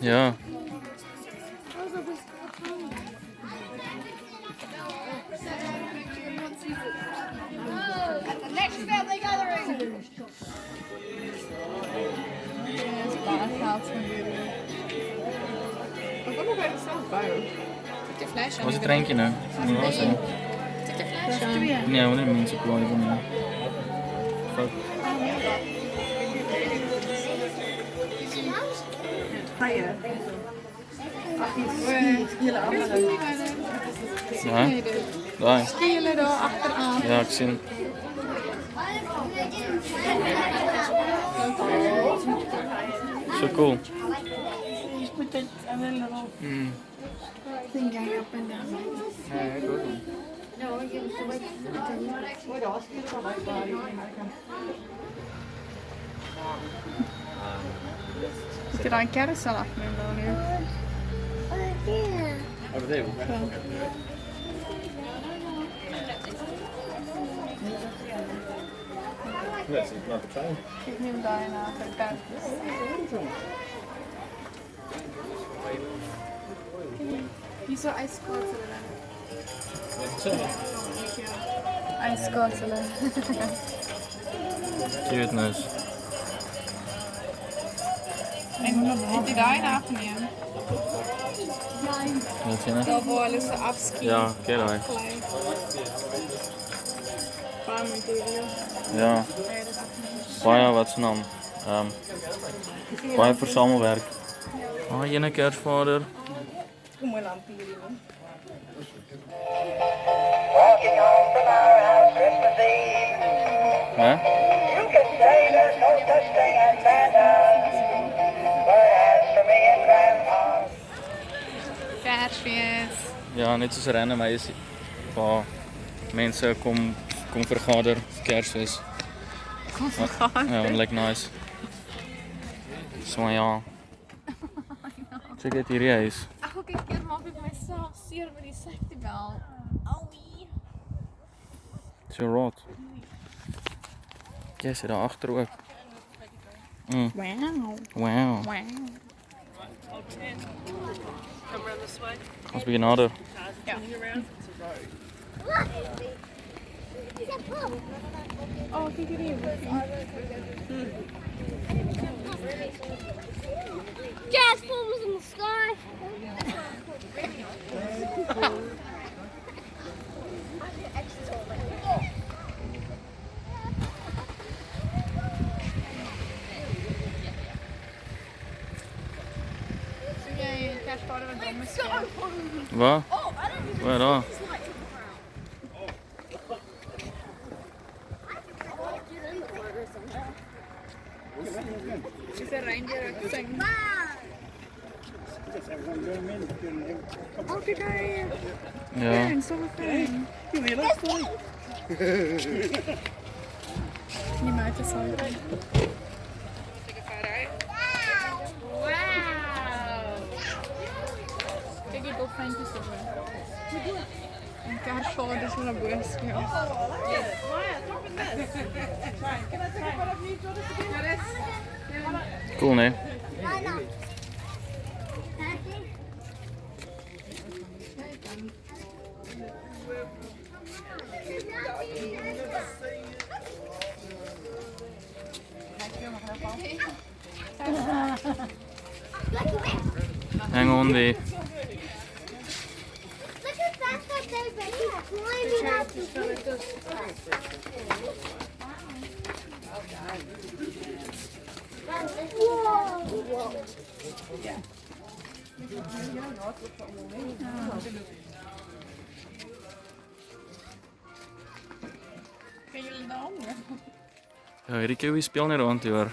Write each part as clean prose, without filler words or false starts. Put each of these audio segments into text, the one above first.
Ja. Next family gathering. Was het treintje nou? Wat was het? Nee, wanneer mensen plooien van mij. Fuck. Ja? Daar. Jullie daar achteraan. Ja, ik zie hem. Zo cool. Mm. Ja, ik ook. Ska du ha en karusell nu då? Ja, det är Let's not try. Ik neem daar een aantal kaartjes. Wieso ijskoortelen? Ijskoortelen. Cute nice. En heb je daar een afnemen? Wat je nou? Dat we alles afschieten. Ja, kijk daar. Farmmaterial. Ja. Baie wat se naam? Baie versamelwerk. Ah, jene Kersvader. Kom maar lampie hier. Walking home from our house Christmas Eve. Hè? You could say there's no such thing as Santa. But as for me and Grandpa, Kersfeest. Ja, net soos rennen meisie. Waar mense kom vergader vir Kersfees. Kom vergaan. Ja, dat lijkt nice. So ja. Check uit hierdie huis. Ag, ook 'n keer maak ek myself seer met die sektebel. Owie. So rot. Jy sit daar agter ook. Mm. Wow. Wow. Wow. Ons begin nader. Ja. Oh, kijk hier. Gas balls in the sky. Zie jij kerstvader met bommen? Waar? Waar daar? Is een reindeer uit zing. Oh, kijk hier. Ja. Fijn, zo fijn. Die maakt het zo. Wauw. Kijk die dolfijntjes erbij. En kerstvader is naar boven spelen. Cool, nee? Hang on there. Look at that baby. He's climbing up the roof. Whoa. Gaan jullie de handen? Ja, hierdie kiwi speel net rond hier.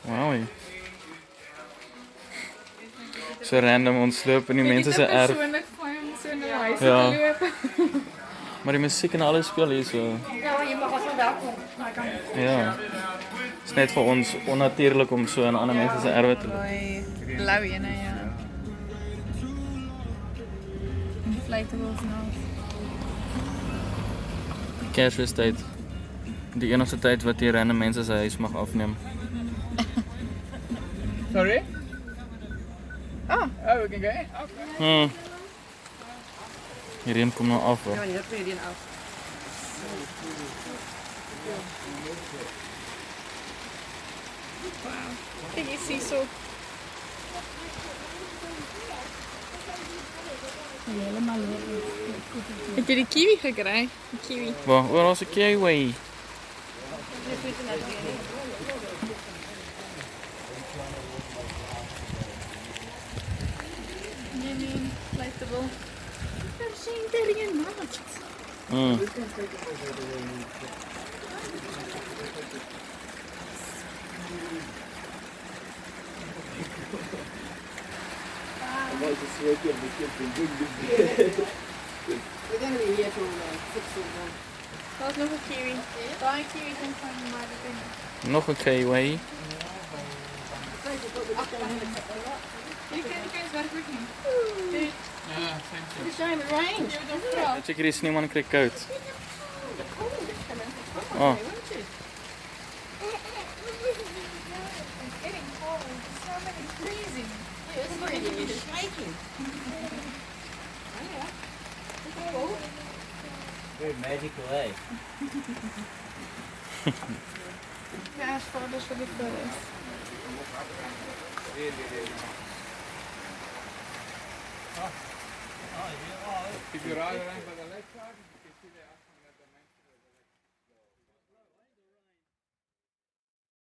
Wow. So random ontsloop en die mense se erf. Persoonlijk van hem so in 'n huis Ja. te loop. Maar die musiek en alles speel hier so. Ja, je mag als een welkom. Ja. Het is net voor ons onnatuurlijk om zo aan andere mensen zijn erven te lopen. Mooi. Blauw ene, ja. Inflatables nou. Kersfeesttijd. Die enige tijd wat die random mensen zijn huis mag afnemen. Sorry? Ah, Oh, we can go in. Okay. Die riem komt nou af hoor. Ja, die heb je die af. kijk eens hier zo. Helemaal Heb je de kiwi gekregen? De kiwi. Waar was ik kiwi? Nee, inflatable. Er zijn er geen maat. We gaan weer hier zo fixen. Dat is nog een kiwi. Daar een kiwi komt van de maar de Nog een kiwi. Jullie kunnen eens werkelijk niet. We zijn range. Check hier is niemand krijgt koud. Oh. It's getting cold. It's so many freezing. It's shaking. Very magical, eh? Ja, is voor dus wat ik wil is. If you're right, by the left side.